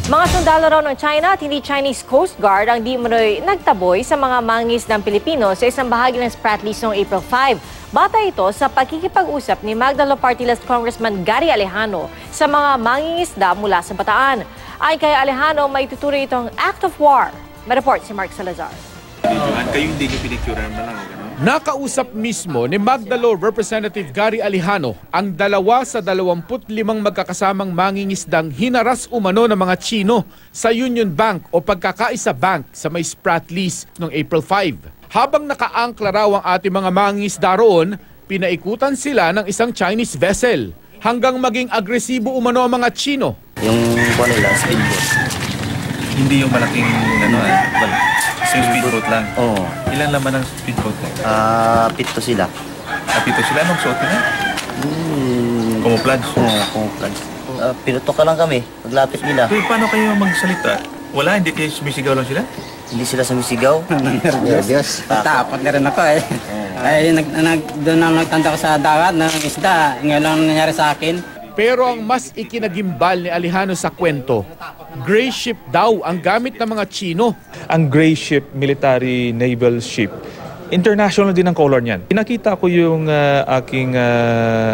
Mga sundalo raw ng China at hindi Chinese Coast Guard ang di umano'y nagtaboy sa mga mangingisdang Pilipino sa isang bahagi ng Spratlys noong April 5. Batay ito sa pagkikipag-usap ni Magdalo Party List Congressman Gary Alejano sa mga mangingisda mula sa Bataan. Ay kay Alejano, may tutuloy itong act of war. May report si Mark Salazar. Kayong hindi nyo pinicturean ba lang? Nakausap mismo ni Magdalo Representative Gary Alejano ang 2 sa 25 magkakasamang mangingisdang hinaras umano ng mga Chino sa Union Bank o Pagkakaisa Bank sa may Spratlys noong April 5. Habang nakaangkla raw ang ating mga mangingisda roon, pinaikutan sila ng isang Chinese vessel hanggang maging agresibo umano ang mga Chino. Yung nila, speedboat. Hindi yung malaking speedboat lang? Oo. Ilan laman ng speedboat lang? 7 sila. 7 sila? Anong suot nila? Camouflage? Oo, camouflage. Pinutok ka lang kami, paglapit nila. So, paano kayo magsalita? Wala? Hindi kayo sumisigaw lang sila? Hindi sila sumisigaw. Nervyos. Takot na rin ako eh. Ay, doon ang nagtanda ko sa dagat ng isda. Ngayon lang nangyari sa akin. Pero ang mas ikinagimbal ni Alejano sa kwento, gray ship daw ang gamit ng mga Chino. Ang gray ship, military naval ship, international din ang color niyan. Pinakita ko yung aking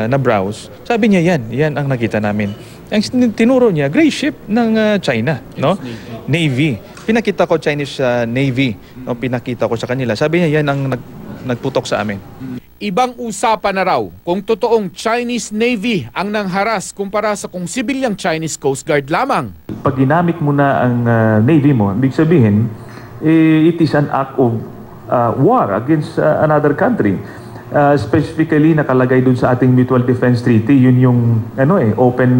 na-browse. Sabi niya, yan ang nakita namin. Ang tinuro niya, gray ship ng China, no? Navy. Pinakita ko Chinese Navy, no? Pinakita ko sa kanila. Sabi niya, yan ang nagputok sa amin. Ibang usapan na raw kung totoong Chinese Navy ang nangharas kumpara sa kung sibilyang Chinese Coast Guard lamang. Pag ginamit mo na ang Navy mo, ibig sabihin, it is an act of war against another country. Specifically, nakalagay dun sa ating Mutual Defense Treaty, yun yung open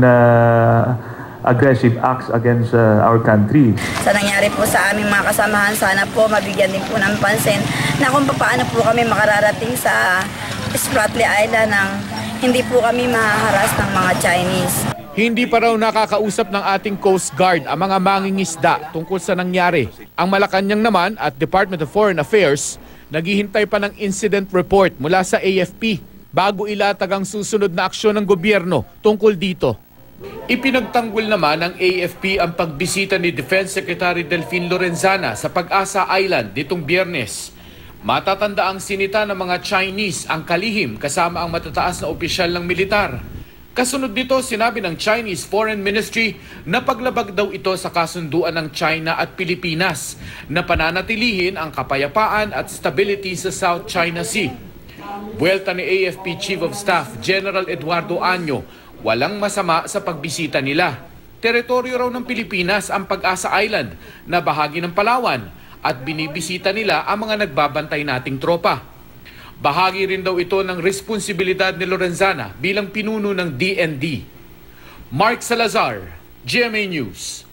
aggressive acts against our country. Sa nangyari po sa aming mga kasamahan, sana po mabigyan din po ng pansin na kung paano po kami makararating sa Spratly Island nang hindi po kami mahaharas ng mga Chinese. Hindi pa raw nakakausap ng ating Coast Guard ang mga mangingisda tungkol sa nangyari. Ang Malacanang naman at Department of Foreign Affairs naghihintay pa ng incident report mula sa AFP bago ilatag ang susunod na aksyon ng gobyerno tungkol dito. Ipinagtanggol naman ng AFP ang pagbisita ni Defense Secretary Delfin Lorenzana sa Pag-asa Island nitong Biyernes. Matatanda ang sinita ng mga Chinese ang kalihim kasama ang matataas na opisyal ng militar. Kasunod nito, sinabi ng Chinese Foreign Ministry na paglabag daw ito sa kasunduan ng China at Pilipinas na pananatilihin ang kapayapaan at stability sa South China Sea. Buwelta ni AFP Chief of Staff General Eduardo Año, walang masama sa pagbisita nila. Teritoryo raw ng Pilipinas ang Pag-asa Island na bahagi ng Palawan at binibisita nila ang mga nagbabantay nating tropa. Bahagi rin daw ito ng responsibilidad ni Lorenzana bilang pinuno ng DND. Mark Salazar, GMA News.